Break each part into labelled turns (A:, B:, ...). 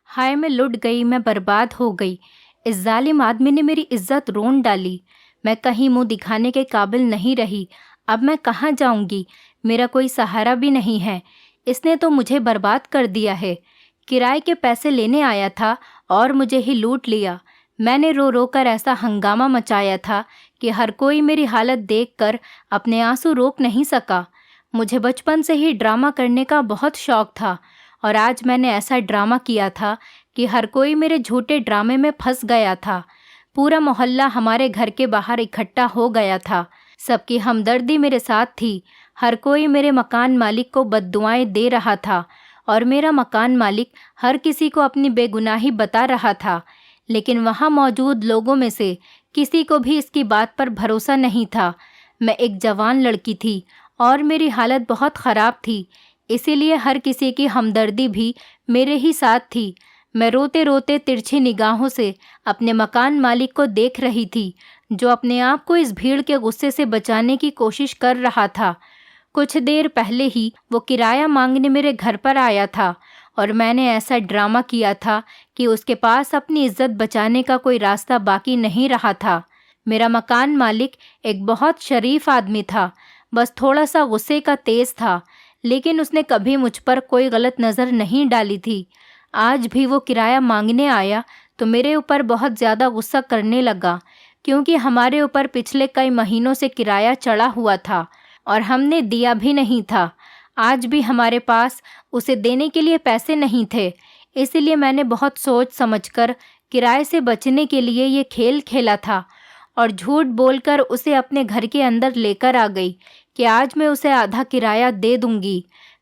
A: ہائے میں لٹ گئی، میں برباد ہو گئی، اس ظالم آدمی نے میری عزت رون ڈالی، میں کہیں منہ دکھانے کے قابل نہیں رہی، اب میں کہاں جاؤں گی؟ میرا کوئی سہارا بھی نہیں ہے، اس نے تو مجھے برباد کر دیا ہے۔ کرائے کے پیسے لینے آیا تھا اور مجھے ہی لوٹ لیا۔ میں نے رو رو کر ایسا ہنگامہ مچایا تھا کہ ہر کوئی میری حالت دیکھ کر اپنے آنسو روک نہیں سکا۔ مجھے بچپن سے ہی ڈرامہ کرنے کا بہت شوق تھا اور آج میں نے ایسا ڈرامہ کیا تھا کہ ہر کوئی میرے جھوٹے ڈرامے میں پھنس گیا تھا۔ پورا محلہ ہمارے گھر کے باہر اکٹھا ہو گیا تھا، سب کی ہمدردی میرے ساتھ تھی، ہر کوئی میرے مکان مالک کو بد دعائیں دے رہا تھا اور میرا مکان مالک ہر کسی کو اپنی بے گناہی بتا رہا تھا، لیکن وہاں موجود لوگوں میں سے کسی کو بھی اس کی بات پر بھروسہ نہیں تھا۔ میں ایک جوان لڑکی تھی اور میری حالت بہت خراب تھی، اسی لیے ہر کسی کی ہمدردی بھی میرے ہی ساتھ تھی۔ میں روتے روتے ترچھی نگاہوں سے اپنے مکان مالک کو دیکھ رہی تھی، جو اپنے آپ کو اس بھیڑ کے غصے سے بچانے کی کوشش کر رہا تھا۔ کچھ دیر پہلے ہی وہ کرایہ مانگنے میرے گھر پر آیا تھا اور میں نے ایسا ڈرامہ کیا تھا کہ اس کے پاس اپنی عزت بچانے کا کوئی راستہ باقی نہیں رہا تھا۔ میرا مکان مالک ایک بہت شریف آدمی تھا، بس تھوڑا سا غصے کا تیز تھا، لیکن اس نے کبھی مجھ پر کوئی غلط نظر نہیں ڈالی تھی۔ آج بھی وہ کرایہ مانگنے آیا تو میرے اوپر بہت زیادہ غصہ کرنے لگا، کیونکہ ہمارے اوپر پچھلے کئی مہینوں سے کرایہ چڑھا ہوا تھا اور ہم نے دیا بھی نہیں تھا۔ آج بھی ہمارے پاس اسے دینے کے لیے پیسے نہیں تھے، اس لیے میں نے بہت سوچ سمجھ کر کرائے سے بچنے کے لیے یہ کھیل کھیلا تھا اور جھوٹ بول کر اسے اپنے گھر کے اندر لے کر آ گئی کہ آج میں اسے آدھا کرایہ دے دوں گی۔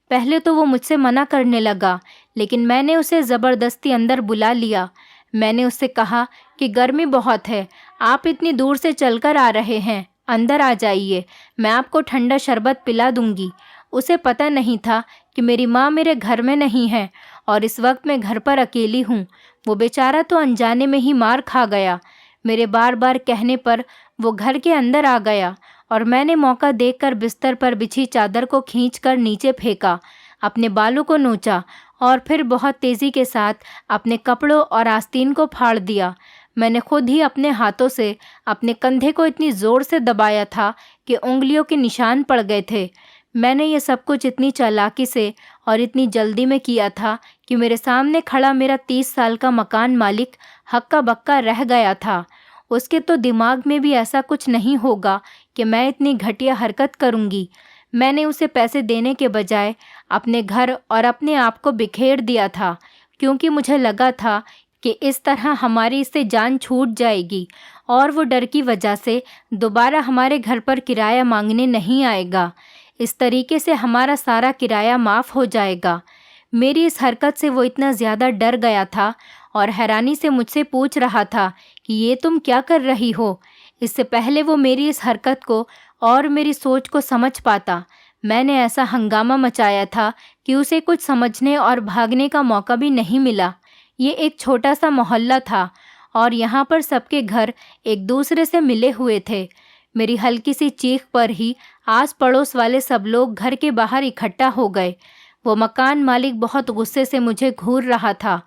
A: پہلے تو وہ مجھ سے منع کرنے لگا، لیکن میں نے اسے زبردستی اندر بلا لیا۔ میں نے اس سے کہا کہ گرمی بہت ہے، آپ اتنی دور سے چل کر آ رہے ہیں، اندر آ جائیے، میں آپ کو ٹھنڈا شربت پلا دوں گی۔ اسے پتہ نہیں تھا کہ میری ماں میرے گھر میں نہیں ہے اور اس وقت میں گھر پر اکیلی ہوں۔ وہ بیچارہ تو انجانے میں ہی مار کھا گیا۔ میرے بار بار کہنے پر وہ گھر کے اندر آ گیا اور میں نے موقع دیکھ کر بستر پر بچھی چادر کو کھینچ کر نیچے پھینکا، اپنے بالوں کو نوچا اور پھر بہت تیزی کے ساتھ اپنے کپڑوں اور آستین کو پھاڑ دیا۔ میں نے خود ہی اپنے ہاتھوں سے اپنے کندھے کو اتنی زور سے دبایا تھا کہ انگلیوں کے نشان پڑ گئے تھے۔ میں نے یہ سب کچھ اتنی چالاکی سے اور اتنی جلدی میں کیا تھا کہ میرے سامنے کھڑا میرا 30 سال کا مکان مالک ہکا بکا رہ گیا تھا۔ اس کے تو دماغ میں بھی ایسا کچھ نہیں ہوگا کہ میں اتنی گھٹیا حرکت کروں گی۔ میں نے اسے پیسے دینے کے بجائے اپنے گھر اور اپنے آپ کو بکھیر دیا تھا، کیونکہ مجھے لگا تھا کہ اس طرح ہماری اس سے جان چھوٹ جائے گی اور وہ ڈر کی وجہ سے دوبارہ ہمارے گھر پر کرایہ مانگنے نہیں آئے گا۔ اس طریقے سے ہمارا سارا کرایہ معاف ہو جائے گا۔ میری اس حرکت سے وہ اتنا زیادہ ڈر گیا تھا اور حیرانی سے مجھ سے پوچھ رہا تھا کہ یہ تم کیا کر رہی ہو؟ اس سے پہلے وہ میری اس حرکت کو اور میری سوچ کو سمجھ پاتا، میں نے ایسا ہنگامہ مچایا تھا کہ اسے کچھ سمجھنے اور بھاگنے کا موقع بھی نہیں ملا۔ یہ ایک چھوٹا سا محلہ تھا اور یہاں پر سب کے گھر ایک دوسرے سے ملے ہوئے تھے۔ میری ہلکی سی چیخ پر ہی آس پڑوس والے سب لوگ گھر کے باہر اکٹھا ہو گئے۔ وہ مکان مالک بہت غصے سے مجھے گھور رہا تھا،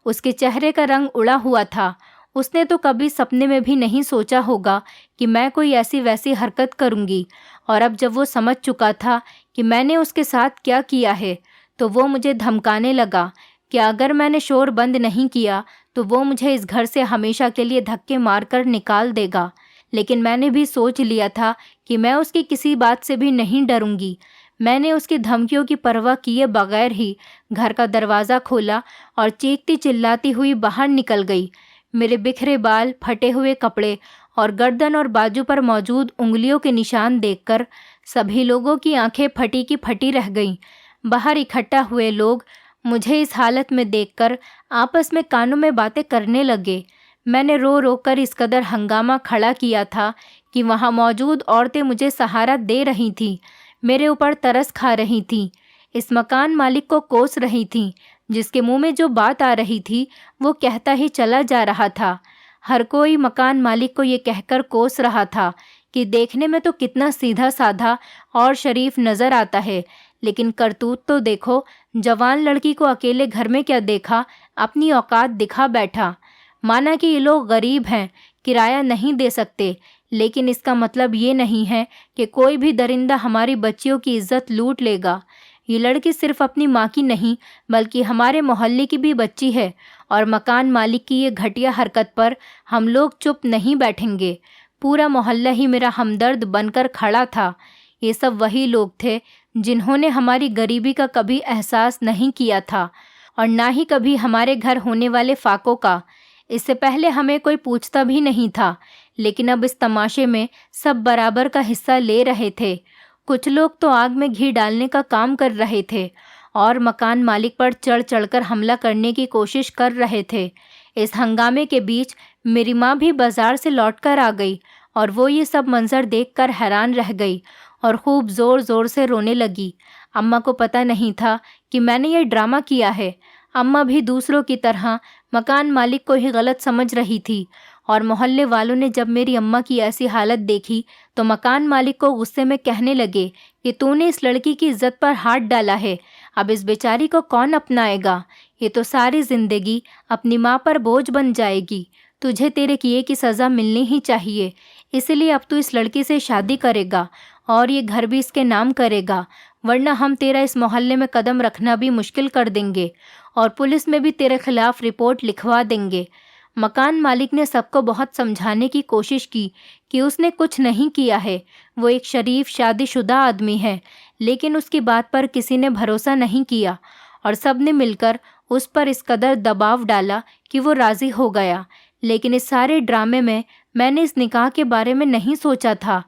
A: اس کے چہرے کا رنگ اڑا ہوا تھا۔ اس نے تو کبھی سپنے میں بھی نہیں سوچا ہوگا کہ میں کوئی ایسی ویسی حرکت کروں گی، اور اب جب وہ سمجھ چکا تھا کہ میں نے اس کے ساتھ کیا کیا ہے تو وہ مجھے دھمکانے لگا کہ اگر میں نے شور بند نہیں کیا تو وہ مجھے اس گھر سے ہمیشہ کے لیے دھکے مار کر نکال دے گا۔ لیکن میں نے بھی سوچ لیا تھا کہ میں اس کی کسی بات سے بھی نہیں ڈروں گی۔ میں نے اس کی دھمکیوں کی پرواہ کیے بغیر ہی گھر کا دروازہ کھولا اور چیختی چلاتی ہوئی باہر نکل گئی۔ میرے بکھرے بال، پھٹے ہوئے کپڑے اور گردن اور بازو پر موجود انگلیوں کے نشان دیکھ کر سبھی لوگوں کی آنکھیں پھٹی کی پھٹی رہ گئیں۔ باہر اکٹھا ہوئے لوگ مجھے اس حالت میں دیکھ کر آپس میں کانوں میں باتیں کرنے لگے۔ میں نے رو رو کر اس قدر ہنگامہ کھڑا کیا تھا کہ وہاں موجود عورتیں مجھے سہارا دے رہی تھیں، میرے اوپر ترس کھا رہی تھیں، اس مکان مالک کو کوس رہی تھیں، جس کے منہ میں جو بات آ رہی تھی وہ کہتا ہی چلا جا رہا تھا۔ ہر کوئی مکان مالک کو یہ کہہ کر کوس رہا تھا کہ دیکھنے میں تو کتنا سیدھا سادھا اور شریف نظر آتا ہے، لیکن کرتوت تو دیکھو، جوان لڑکی کو اکیلے گھر میں کیا دیکھا، اپنی اوقات دکھا بیٹھا۔ مانا کہ یہ لوگ غریب ہیں، کرایہ نہیں دے سکتے، لیکن اس کا مطلب یہ نہیں ہے کہ کوئی بھی درندہ ہماری بچیوں کی عزت لوٹ لے گا۔ یہ لڑکی صرف اپنی ماں کی نہیں بلکہ ہمارے محلے کی بھی بچی ہے، اور مکان مالک کی یہ گھٹیا حرکت پر ہم لوگ چپ نہیں بیٹھیں گے۔ پورا محلہ ہی میرا ہمدرد بن کر کھڑا تھا۔ یہ سب وہی لوگ تھے جنہوں نے ہماری غریبی کا کبھی احساس نہیں کیا تھا، اور نہ ہی کبھی ہمارے گھر ہونے والے فاقوں کا۔ اس سے پہلے ہمیں کوئی پوچھتا بھی نہیں تھا، لیکن اب اس تماشے میں سب برابر کا حصہ لے رہے تھے۔ کچھ لوگ تو آگ میں گھی ڈالنے کا کام کر رہے تھے اور مکان مالک پر چڑھ چڑھ کر حملہ کرنے کی کوشش کر رہے تھے۔ اس ہنگامے کے بیچ میری ماں بھی بازار سے لوٹ کر آ گئی، اور وہ یہ سب منظر دیکھ کر حیران رہ گئی اور خوب زور زور سے رونے لگی۔ اماں کو پتہ نہیں تھا کہ میں نے یہ ڈرامہ کیا ہے۔ اماں بھی دوسروں کی طرح مکان مالک کو ہی غلط سمجھ رہی تھی، اور محلے والوں نے جب میری اماں کی ایسی حالت دیکھی تو مکان مالک کو غصے میں کہنے لگے کہ تو نے اس لڑکی کی عزت پر ہاتھ ڈالا ہے، اب اس بیچاری کو کون اپنائے گا؟ یہ تو ساری زندگی اپنی ماں پر بوجھ بن جائے گی۔ تجھے تیرے کیے کی سزا ملنی ہی چاہیے، اس لیے اب تو اس لڑکی سے شادی کرے گا اور یہ گھر بھی اس کے نام کرے گا، ورنہ ہم تیرا اس محلے میں قدم رکھنا بھی مشکل کر دیں گے اور پولیس میں بھی تیرے خلاف رپورٹ لکھوا دیں گے۔ مکان مالک نے سب کو بہت سمجھانے کی کوشش کی کہ اس نے کچھ نہیں کیا ہے، وہ ایک شریف شادی شدہ آدمی ہے، لیکن اس کی بات پر کسی نے بھروسہ نہیں کیا، اور سب نے مل کر اس پر اس قدر دباؤ ڈالا کہ وہ راضی ہو گیا۔ لیکن اس سارے ڈرامے میں نے اس نکاح کے بارے میں نہیں سوچا تھا۔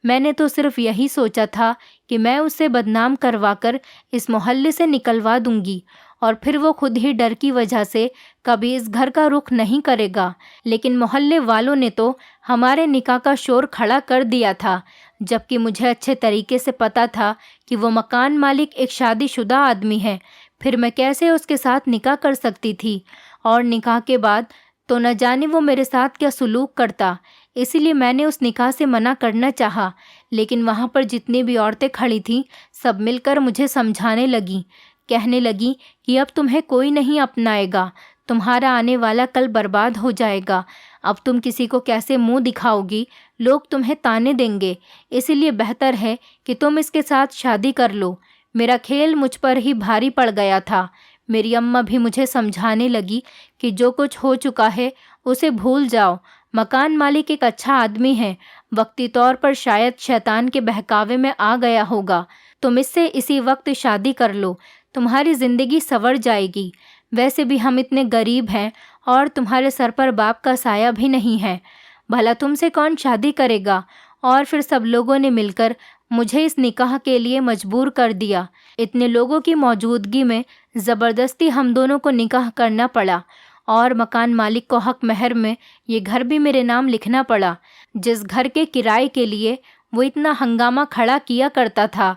A: میں نے تو صرف یہی سوچا تھا کہ میں اسے بدنام کروا کر اس محلے سے نکلوا دوں گی، اور پھر وہ خود ہی ڈر کی وجہ سے کبھی اس گھر کا رخ نہیں کرے گا۔ لیکن محلے والوں نے تو ہمارے نکاح کا شور کھڑا کر دیا تھا، جبکہ مجھے اچھے طریقے سے پتا تھا کہ وہ مکان مالک ایک شادی شدہ آدمی ہے۔ پھر میں کیسے اس کے ساتھ نکاح کر سکتی تھی؟ اور نکاح کے بعد تو نہ جانے وہ میرے ساتھ کیا سلوک کرتا۔ اسی لیے میں نے اس نکاح سے منع کرنا چاہا، لیکن وہاں پر جتنی بھی عورتیں کھڑی تھیں سب مل کر مجھے سمجھانے لگیں، کہنے لگیں کہ اب تمہیں کوئی نہیں اپنائے گا، تمہارا آنے والا کل برباد ہو جائے گا، اب تم کسی کو کیسے منہ دکھاؤ گی، لوگ تمہیں طعنے دیں گے، اسی لیے بہتر ہے کہ تم اس کے ساتھ شادی کر لو۔ میرا کھیل مجھ پر ہی بھاری پڑ گیا تھا۔ میری اماں بھی مجھے سمجھانے لگی کہ جو کچھ ہو چکا ہے اسے بھول جاؤ، مکان مالک ایک اچھا آدمی ہے، وقتی طور پر شاید شیطان کے بہکاوے میں آ گیا ہوگا، تم اس سے اسی وقت شادی کر لو، تمہاری زندگی سنور جائے گی۔ ویسے بھی ہم اتنے غریب ہیں اور تمہارے سر پر باپ کا سایہ بھی نہیں ہے، بھلا تم سے کون شادی کرے گا؟ اور پھر سب لوگوں نے مل کر مجھے اس نکاح کے لیے مجبور کر دیا۔ اتنے لوگوں کی موجودگی میں زبردستی ہم دونوں کو نکاح کرنا پڑا، اور مکان مالک کو حق مہر میں یہ گھر بھی میرے نام لکھنا پڑا، جس گھر کے کرائے کے لیے وہ اتنا ہنگامہ کھڑا کیا کرتا تھا۔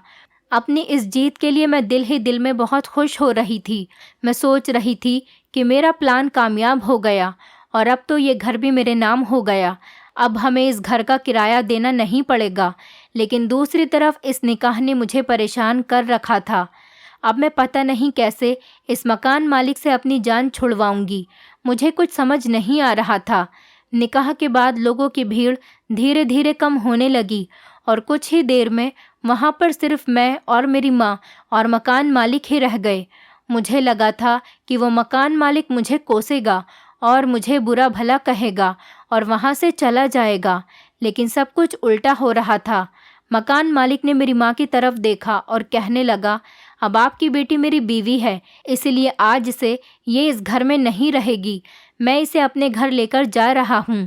A: اپنی اس جیت کے لیے میں دل ہی دل میں بہت خوش ہو رہی تھی۔ میں سوچ رہی تھی کہ میرا پلان کامیاب ہو گیا، اور اب تو یہ گھر بھی میرے نام ہو گیا، اب ہمیں اس گھر کا کرایہ دینا نہیں پڑے گا۔ لیکن دوسری طرف اس نکاح نے مجھے پریشان کر رکھا تھا۔ اب میں پتہ نہیں کیسے اس مکان مالک سے اپنی جان چھڑواؤں گی، مجھے کچھ سمجھ نہیں آ رہا تھا۔ نکاح کے بعد لوگوں کی بھیڑ دھیرے دھیرے کم ہونے لگی، اور کچھ ہی دیر میں وہاں پر صرف میں اور میری ماں اور مکان مالک ہی رہ گئے۔ مجھے لگا تھا کہ وہ مکان مالک مجھے کوسے گا اور مجھے برا بھلا کہے گا اور وہاں سے چلا جائے گا، لیکن سب کچھ الٹا ہو رہا تھا۔ مکان مالک نے میری ماں کی طرف دیکھا اور کہنے لگا، اب آپ کی بیٹی میری بیوی ہے، اسی لیے آج سے یہ اس گھر میں نہیں رہے گی، میں اسے اپنے گھر لے کر جا رہا ہوں۔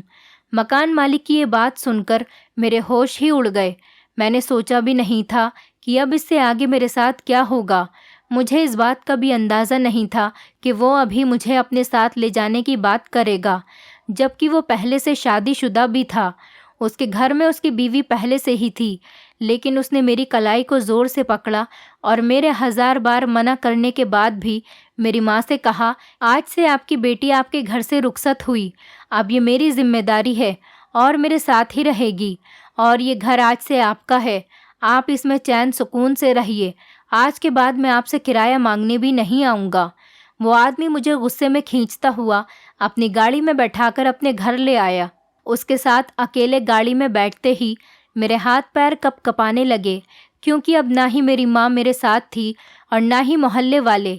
A: مکان مالک کی یہ بات سن کر میرے ہوش ہی اڑ گئے۔ میں نے سوچا بھی نہیں تھا کہ اب اس سے آگے میرے ساتھ کیا ہوگا۔ مجھے اس بات کا بھی اندازہ نہیں تھا کہ وہ ابھی مجھے اپنے ساتھ لے جانے کی بات کرے گا، جبکہ وہ پہلے سے شادی شدہ بھی تھا۔ اس کے گھر میں اس کی بیوی پہلے سے ہی تھی، لیکن اس نے میری کلائی کو زور سے پکڑا اور میرے 1000 بار منع کرنے کے بعد بھی میری ماں سے کہا، آج سے آپ کی بیٹی آپ کے گھر سے رخصت ہوئی، اب یہ میری ذمہ داری ہے اور میرے ساتھ ہی رہے گی، اور یہ گھر آج سے آپ کا ہے، آپ اس میں چین سکون سے رہیے، آج کے بعد میں آپ سے کرایہ مانگنے بھی نہیں آؤں گا۔ وہ آدمی مجھے غصے میں کھینچتا ہوا اپنی گاڑی میں بیٹھا کر اپنے گھر لے آیا۔ اس کے ساتھ اکیلے گاڑی میں بیٹھتے ہی میرے ہاتھ پیر کپ کپانے لگے، کیونکہ اب نہ ہی میری ماں میرے ساتھ تھی اور نہ ہی محلے والے۔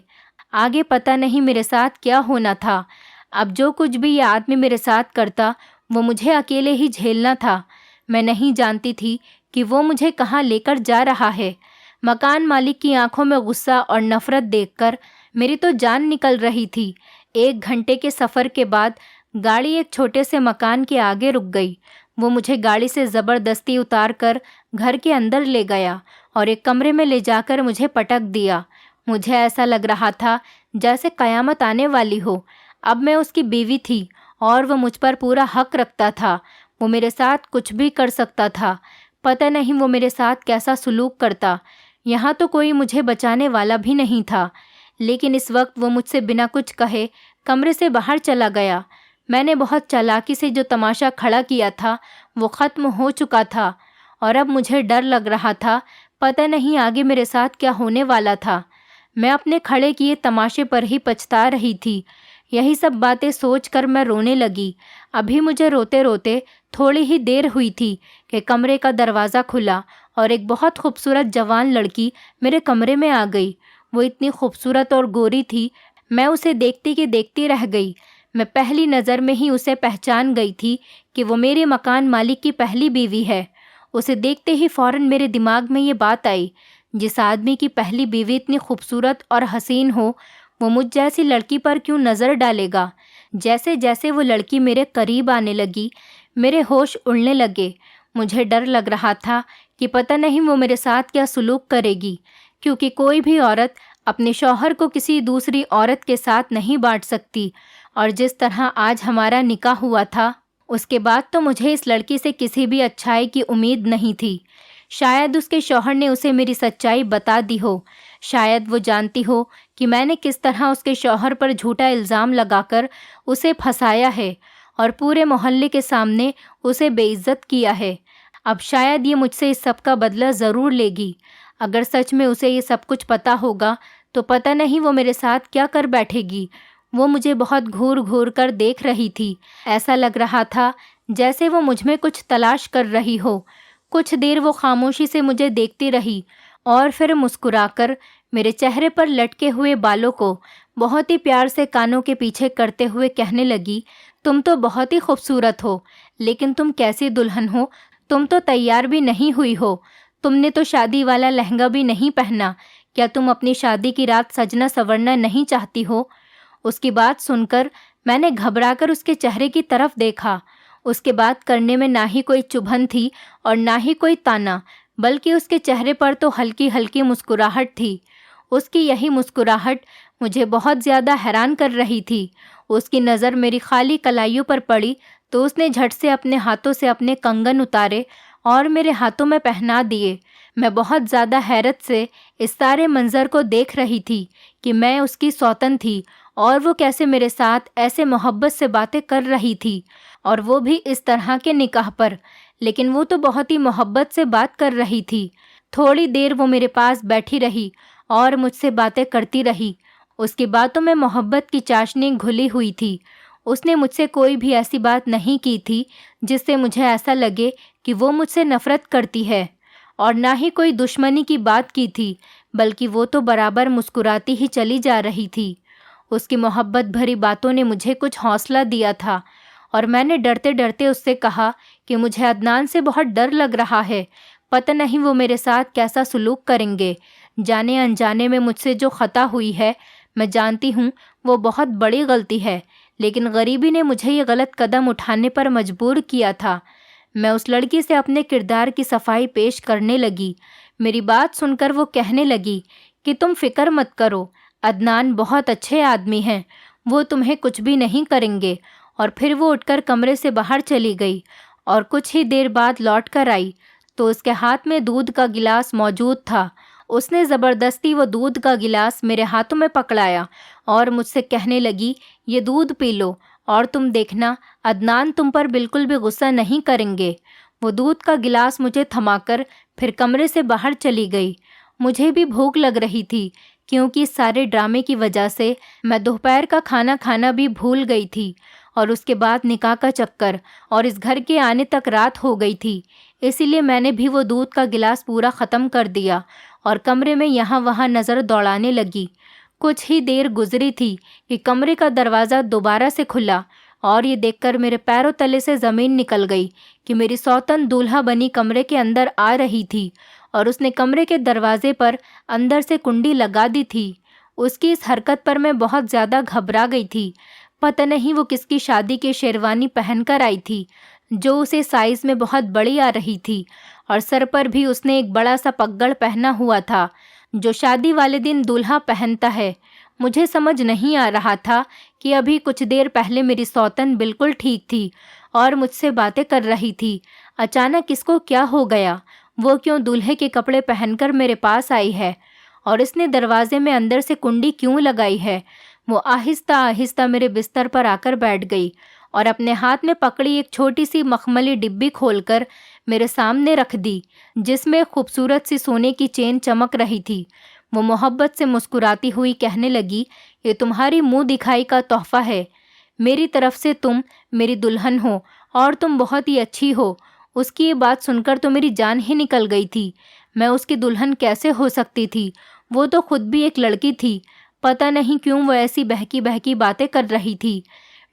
A: آگے پتہ نہیں میرے ساتھ کیا ہونا تھا۔ اب جو کچھ بھی یہ آدمی میرے ساتھ کرتا وہ مجھے اکیلے ہی جھیلنا تھا۔ میں نہیں جانتی تھی کہ وہ مجھے کہاں لے کر جا رہا ہے۔ مکان مالک کی آنکھوں میں غصہ اور نفرت دیکھ کر میری تو جان نکل رہی تھی۔ 1 گھنٹے کے سفر کے بعد گاڑی ایک چھوٹے سے مکان کے آگے رک گئی۔ وہ مجھے گاڑی سے زبردستی اتار کر گھر کے اندر لے گیا اور ایک کمرے میں لے جا کر مجھے پٹک دیا۔ مجھے ایسا لگ رہا تھا جیسے قیامت آنے والی ہو۔ اب میں اس کی بیوی تھی اور وہ مجھ پر پورا حق رکھتا تھا۔ وہ میرے ساتھ کچھ بھی کر سکتا تھا۔ پتہ نہیں وہ میرے ساتھ کیسا سلوک کرتا۔ یہاں تو کوئی مجھے بچانے والا بھی نہیں تھا، لیکن اس وقت وہ مجھ سے بنا کچھ کہے کمرے سے باہر چلا گیا۔ میں نے بہت چالاکی سے جو تماشا کھڑا کیا تھا وہ ختم ہو چکا تھا اور اب مجھے ڈر لگ رہا تھا، پتہ نہیں آگے میرے ساتھ کیا ہونے والا تھا۔ میں اپنے کھڑے کیے تماشے پر ہی پچھتا رہی تھی۔ یہی سب باتیں سوچ کر میں رونے لگی۔ ابھی مجھے روتے روتے تھوڑی ہی دیر ہوئی تھی کہ کمرے کا دروازہ کھلا اور ایک بہت خوبصورت جوان لڑکی میرے کمرے میں آ گئی۔ وہ اتنی خوبصورت اور گوری تھی، میں اسے دیکھتی کہ دیکھتی رہ گئی۔ میں پہلی نظر میں ہی اسے پہچان گئی تھی کہ وہ میرے مکان مالک کی پہلی بیوی ہے۔ اسے دیکھتے ہی فوراً میرے دماغ میں یہ بات آئی، جس آدمی کی پہلی بیوی اتنی خوبصورت اور حسین ہو، وہ مجھ جیسی لڑکی پر کیوں نظر ڈالے گا؟ جیسے جیسے وہ لڑکی میرے قریب آنے لگی، میرے ہوش اڑنے لگے۔ مجھے ڈر لگ رہا تھا کہ پتہ نہیں وہ میرے ساتھ کیا سلوک کرے گی، کیونکہ کوئی بھی عورت اپنے شوہر کو کسی دوسری عورت کے ساتھ نہیں بانٹ سکتی، اور جس طرح آج ہمارا نکاح ہوا تھا اس کے بعد تو مجھے اس لڑکی سے کسی بھی اچھائی کی امید نہیں تھی۔ شاید اس کے شوہر نے اسے میری سچائی بتا دی ہو، شاید وہ جانتی ہو کہ میں نے کس طرح اس کے شوہر پر جھوٹا الزام لگا کر اسے پھنسایا ہے اور پورے محلے کے سامنے اسے بے عزت کیا ہے۔ اب شاید یہ مجھ سے اس سب کا بدلہ ضرور لے گی۔ اگر سچ میں اسے یہ سب کچھ پتہ ہوگا تو پتہ نہیں وہ میرے ساتھ کیا کر بیٹھے گی۔ وہ مجھے بہت گھور گھور کر دیکھ رہی تھی۔ ایسا لگ رہا تھا جیسے وہ مجھ میں کچھ تلاش کر رہی ہو۔ کچھ دیر وہ خاموشی سے مجھے دیکھتی رہی اور پھر مسکرا کر میرے چہرے پر لٹکے ہوئے بالوں کو بہت ہی پیار سے کانوں کے پیچھے کرتے ہوئے کہنے لگی، تم تو بہت ہی خوبصورت ہو، لیکن تم کیسی دلہن ہو؟ تم تو تیار بھی نہیں ہوئی ہو، تم نے تو شادی والا لہنگا بھی نہیں پہنا۔ کیا تم اپنی شادی کی رات سجنا سورنا نہیں چاہتی ہو؟ اس کی بات سن کر میں نے گھبرا کر اس کے چہرے کی طرف دیکھا۔ اس کے بات کرنے میں نہ ہی کوئی چبھن تھی اور نہ ہی کوئی تانا، بلکہ اس کے چہرے پر تو ہلکی ہلکی مسکراہٹ تھی۔ اس کی یہی مسکراہٹ مجھے بہت زیادہ حیران کر رہی تھی۔ اس کی نظر میری خالی کلائیوں پر پڑی تو اس نے جھٹ سے اپنے ہاتھوں سے اپنے کنگن اتارے اور میرے ہاتھوں میں پہنا دیے۔ میں بہت زیادہ حیرت سے اس سارے منظر کو دیکھ رہی تھی کہ میں اس کی سوتن تھی اور وہ کیسے میرے ساتھ ایسے محبت سے باتیں کر رہی تھی، اور وہ بھی اس طرح کے نکاح پر۔ لیکن وہ تو بہت ہی محبت سے بات کر رہی تھی۔ تھوڑی دیر وہ میرے پاس بیٹھی رہی اور مجھ سے باتیں کرتی رہی۔ اس کی باتوں میں محبت کی چاشنی گھلی ہوئی تھی۔ اس نے مجھ سے کوئی بھی ایسی بات نہیں کی تھی جس سے مجھے ایسا لگے کہ وہ مجھ سے نفرت کرتی ہے، اور نہ ہی کوئی دشمنی کی بات کی تھی، بلکہ وہ تو برابر مسکراتی ہی چلی جا رہی تھی۔ اس کی محبت بھری باتوں نے مجھے کچھ حوصلہ دیا تھا، اور میں نے ڈرتے ڈرتے اس سے کہا کہ مجھے عدنان سے بہت ڈر لگ رہا ہے، پتہ نہیں وہ میرے ساتھ کیسا سلوک کریں گے۔ جانے انجانے میں مجھ سے جو خطا ہوئی ہے، میں جانتی ہوں وہ بہت بڑی غلطی ہے، لیکن غریبی نے مجھے یہ غلط قدم اٹھانے پر مجبور کیا تھا۔ میں اس لڑکی سے اپنے کردار کی صفائی پیش کرنے لگی۔ میری بات سن کر وہ کہنے لگی کہ تم فکر مت کرو، عدنان بہت اچھے آدمی ہیں، وہ تمہیں کچھ بھی نہیں کریں گے۔ اور پھر وہ اٹھ کر کمرے سے باہر چلی گئی، اور کچھ ہی دیر بعد لوٹ کر آئی تو اس کے ہاتھ میں دودھ کا گلاس موجود تھا۔ اس نے زبردستی وہ دودھ کا گلاس میرے ہاتھوں میں پکڑایا اور مجھ سے کہنے لگی، یہ دودھ پی لو اور تم دیکھنا عدنان تم پر بالکل بھی غصہ نہیں کریں گے۔ وہ دودھ کا گلاس مجھے تھما کر پھر کمرے سے باہر چلی گئی۔ مجھے بھی بھوک لگ رہی تھی کیونکہ اس سارے ڈرامے کی وجہ سے میں دوپہر کا کھانا کھانا بھی بھول گئی تھی، اور اس کے بعد نکاح کا چکر اور اس گھر کے آنے تک رات ہو گئی تھی۔ اسی لیے میں نے بھی وہ دودھ کا گلاس پورا ختم کر دیا اور کمرے میں یہاں وہاں نظر دوڑانے لگی۔ کچھ ہی دیر گزری تھی کہ کمرے کا دروازہ دوبارہ سے کھلا، اور یہ دیکھ کر میرے پیروں تلے سے زمین نکل گئی کہ میری سوتن دولہا بنی کمرے کے اندر آ رہی تھی، اور اس نے کمرے کے دروازے پر اندر سے کنڈی لگا دی تھی۔ اس کی اس حرکت پر میں بہت زیادہ گھبرا گئی تھی۔ پتہ نہیں وہ کس کی شادی کی شیروانی پہن کر آئی تھی، جو اسے سائز میں بہت بڑی آ رہی تھی، اور سر پر بھی اس نے ایک بڑا سا پگڑ پہنا ہوا تھا جو شادی والے دن دولہا پہنتا ہے۔ مجھے سمجھ نہیں آ رہا تھا کہ ابھی کچھ دیر پہلے میری سوتن بالکل ٹھیک تھی اور مجھ سے باتیں کر رہی تھی، اچانک اس کو کیا ہو گیا؟ وہ کیوں دولہے کے کپڑے پہن کر میرے پاس آئی ہے؟ اور اس نے دروازے میں اندر سے کنڈی کیوں لگائی ہے؟ وہ آہستہ آہستہ میرے بستر پر آ کر بیٹھ گئی اور اپنے ہاتھ میں پکڑی ایک چھوٹی سی مخملی ڈبی کھول کر میرے سامنے رکھ دی، جس میں خوبصورت سی سونے کی چین چمک رہی تھی۔ وہ محبت سے مسکراتی ہوئی کہنے لگی، یہ تمہاری منہ دکھائی کا تحفہ ہے، میری طرف سے تم میری دلہن ہو اور تم بہت ہی اچھی ہو۔ اس کی یہ بات سن کر تو میری جان ہی نکل گئی تھی۔ میں اس کی دلہن کیسے ہو سکتی تھی؟ وہ تو خود بھی ایک لڑکی تھی۔ پتہ نہیں کیوں وہ ایسی بہکی بہکی باتیں کر رہی تھی۔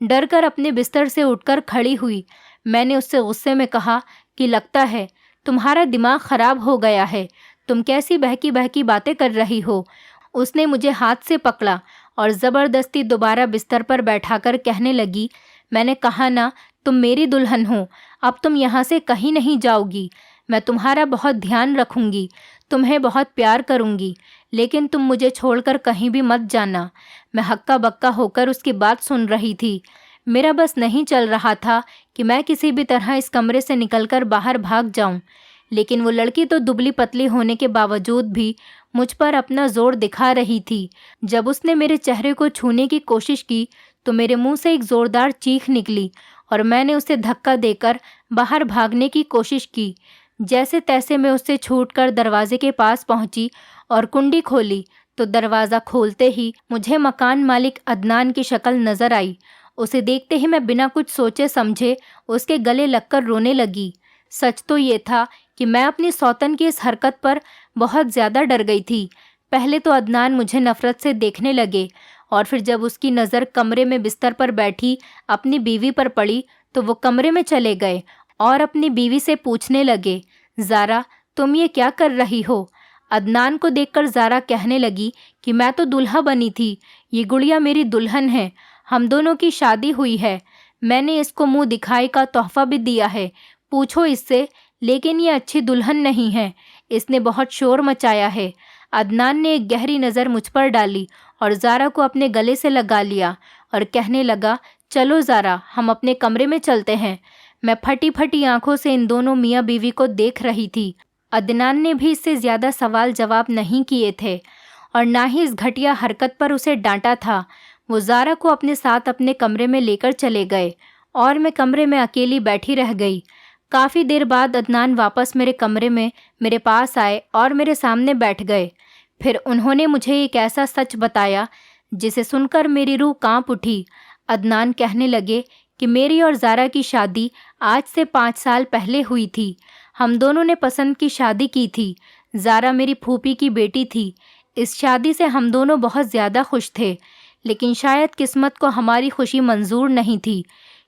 A: ڈر کر اپنے بستر سے اٹھ کر کھڑی ہوئی۔ میں نے اس سے غصے میں کہا کہ لگتا ہے تمہارا دماغ خراب ہو گیا ہے، تم کیسی بہکی بہکی باتیں کر رہی ہو؟ اس نے مجھے ہاتھ سے پکڑا اور زبردستی دوبارہ بستر پر بیٹھا کر کہنے لگی، میں نے کہا نا تم میری دلہن ہو، اب تم یہاں سے کہیں نہیں جاؤ گی، میں تمہارا بہت دھیان رکھوں گی، تمہیں بہت پیار کروں گی، لیکن تم مجھے چھوڑ کر کہیں بھی مت جانا۔ میں ہکا بکا ہو کر اس کی بات سن رہی تھی۔ میرا بس نہیں چل رہا تھا کہ میں کسی بھی طرح اس کمرے سے نکل کر باہر بھاگ جاؤں، لیکن وہ لڑکی تو دبلی پتلی ہونے کے باوجود بھی مجھ پر اپنا زور دکھا رہی تھی۔ جب اس نے میرے چہرے کو چھونے کی کوشش کی تو میرے منہ سے ایک زوردار چیخ نکلی اور میں نے اسے دھکا دے کر باہر بھاگنے کی کوشش کی۔ جیسے تیسے میں اس سے چھوٹ کر دروازے کے پاس پہنچی اور کنڈی کھولی تو دروازہ کھولتے ہی مجھے مکان مالک عدنان کی شکل نظر آئی۔ اسے دیکھتے ہی میں بنا کچھ سوچے سمجھے اس کے گلے لگ کر رونے لگی۔ سچ تو یہ تھا کہ میں اپنی سوتن کی اس حرکت پر بہت زیادہ ڈر گئی تھی۔ پہلے تو عدنان مجھے نفرت سے دیکھنے لگے، اور پھر جب اس کی نظر کمرے میں بستر پر بیٹھی اپنی بیوی پر پڑی تو وہ کمرے میں چلے گئے اور اپنی بیوی سے پوچھنے لگے، زارا تم یہ کیا کر رہی ہو؟ عدنان کو دیکھ کر زارا کہنے لگی کہ میں تو دلہا بنی تھی، یہ گڑیا میری دلہن ہے، ہم دونوں کی شادی ہوئی ہے، میں نے اس کو منہ دکھائی کا تحفہ بھی دیا ہے، پوچھو اس سے، لیکن یہ اچھی دلہن نہیں ہے، اس نے بہت شور مچایا ہے۔ عدنان نے ایک گہری نظر مجھ پر ڈالی اور زارا کو اپنے گلے سے لگا لیا اور کہنے لگا، چلو زارا ہم اپنے کمرے میں چلتے ہیں۔ میں پھٹی پھٹی آنکھوں سے ان دونوں میاں بیوی کو دیکھ رہی تھی۔ عدنان نے بھی اس سے زیادہ سوال جواب نہیں کیے تھے اور نہ ہی اس گھٹیا حرکت پر اسے ڈانٹا تھا۔ وہ زارا کو اپنے ساتھ اپنے کمرے میں لے کر چلے گئے اور میں کمرے میں اکیلی بیٹھی رہ گئی۔ کافی دیر بعد عدنان واپس میرے کمرے میں میرے پاس آئے اور میرے سامنے بیٹھ گئے۔ پھر انہوں نے مجھے ایک ایسا سچ بتایا جسے سن کر میری روح کانپ اٹھی۔ عدنان کہنے لگے کہ میری اور زارا کی شادی آج سے 5 سال پہلے ہوئی تھی۔ ہم دونوں نے پسند کی شادی کی تھی۔ زارا میری پھوپھی کی بیٹی تھی۔ اس شادی سے ہم دونوں بہت زیادہ خوش تھے، لیکن شاید قسمت کو ہماری خوشی منظور نہیں تھی۔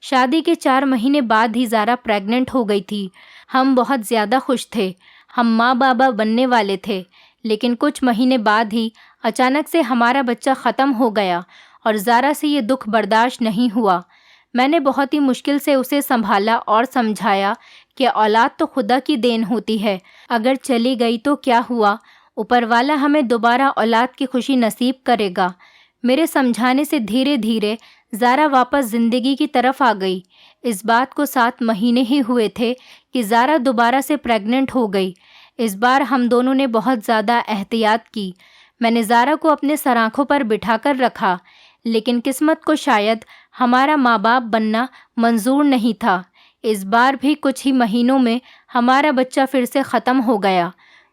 A: شادی کے 4 مہینے بعد ہی زارا پریگننٹ ہو گئی تھی۔ ہم بہت زیادہ خوش تھے، ہم ماں بابا بننے والے تھے، لیکن کچھ مہینے بعد ہی اچانک سے ہمارا بچہ ختم ہو گیا اور زارا سے یہ دکھ برداشت نہیں ہوا۔ میں نے بہت ہی مشکل سے اسے سنبھالا اور سمجھایا کہ اولاد تو خدا کی دین ہوتی ہے، اگر چلی گئی تو کیا ہوا، اوپر والا ہمیں دوبارہ اولاد کی خوشی نصیب کرے گا۔ میرے سمجھانے سے دھیرے دھیرے زارا واپس زندگی کی طرف آ گئی۔ اس بات کو 7 مہینے ہی ہوئے تھے کہ زارا دوبارہ سے پریگننٹ ہو گئی۔ اس بار ہم دونوں نے بہت زیادہ احتیاط کی۔ میں نے زارا کو اپنے سر آنکھوں پر بٹھا کر رکھا، لیکن قسمت کو شاید ہمارا ماں باپ بننا منظور نہیں تھا۔ اس بار بھی کچھ ہی مہینوں میں ہمارا بچہ پھر سے ختم ہو گیا۔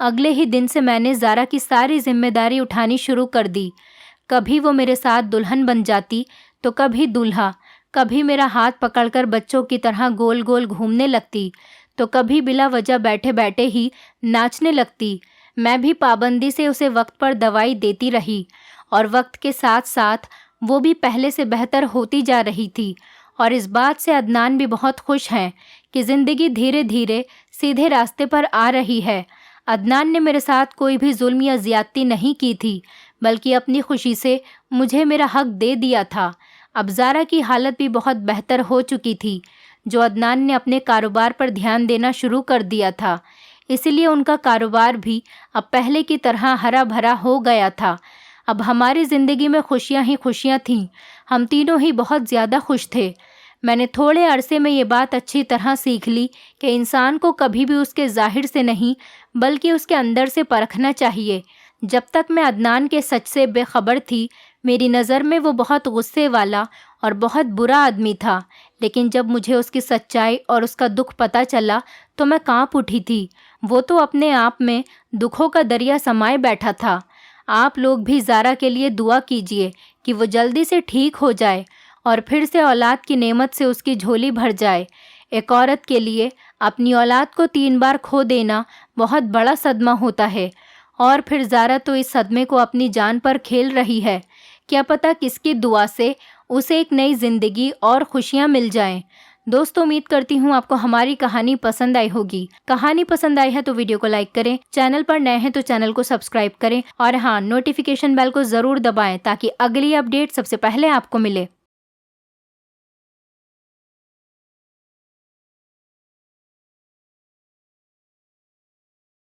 A: اگلے ہی دن سے میں نے زارا کی ساری ذمہ داری اٹھانی شروع کر دی۔ کبھی وہ میرے ساتھ دلہن بن جاتی تو کبھی دولہا، کبھی میرا ہاتھ پکڑ کر بچوں کی طرح گول گول گھومنے لگتی تو کبھی بلا وجہ بیٹھے بیٹھے ہی ناچنے لگتی۔ میں بھی پابندی سے اسے وقت پر دوائی دیتی رہی اور وقت کے ساتھ ساتھ وہ بھی پہلے سے بہتر ہوتی جا رہی تھی، اور اس بات سے عدنان بھی بہت خوش ہیں کہ زندگی دھیرے دھیرے سیدھے راستے پر آ رہی ہے۔ عدنان نے میرے ساتھ کوئی بھی ظلم یا زیادتی نہیں کی تھی، بلکہ اپنی خوشی سے مجھے میرا حق دے دیا تھا۔ اب زارا کی حالت بھی بہت بہتر ہو چکی تھی، جو عدنان نے اپنے کاروبار پر دھیان دینا شروع کر دیا تھا، اسی لیے ان کا کاروبار بھی اب پہلے کی طرح ہرا بھرا ہو گیا تھا۔ اب ہماری زندگی میں خوشیاں ہی خوشیاں تھیں، ہم تینوں ہی بہت زیادہ خوش تھے۔ میں نے تھوڑے عرصے میں یہ بات اچھی طرح سیکھ لی کہ انسان کو کبھی بھی اس کے ظاہر سے نہیں بلکہ اس کے اندر سے پرکھنا چاہیے۔ جب تک میں عدنان کے سچ سے بے خبر تھی، میری نظر میں وہ بہت غصے والا اور بہت برا آدمی تھا، لیکن جب مجھے اس کی سچائی اور اس کا دکھ پتہ چلا تو میں کانپ اٹھی تھی۔ وہ تو اپنے آپ میں دکھوں کا دریا سمائے بیٹھا تھا۔ آپ لوگ بھی زارا کے لیے دعا کیجیے کہ وہ جلدی سے ٹھیک ہو جائے اور پھر سے اولاد کی نعمت سے اس کی جھولی بھر جائے۔ ایک عورت کے لیے اپنی اولاد کو 3 بار کھو دینا بہت بڑا صدمہ ہوتا ہے، اور پھر زارا تو اس صدمے کو اپنی جان پر کھیل رہی ہے۔ کیا پتہ کس کی دعا سے اسے ایک نئی زندگی اور خوشیاں مل جائیں۔ دوستو، امید کرتی ہوں آپ کو ہماری کہانی پسند آئی ہوگی۔ کہانی پسند آئی ہے تو ویڈیو کو لائک کریں، چینل پر نئے ہیں تو چینل کو سبسکرائب کریں، اور ہاں، نوٹیفیکیشن بیل کو ضرور دبائیں تاکہ اگلی اپڈیٹ سب سے پہلے آپ کو ملے۔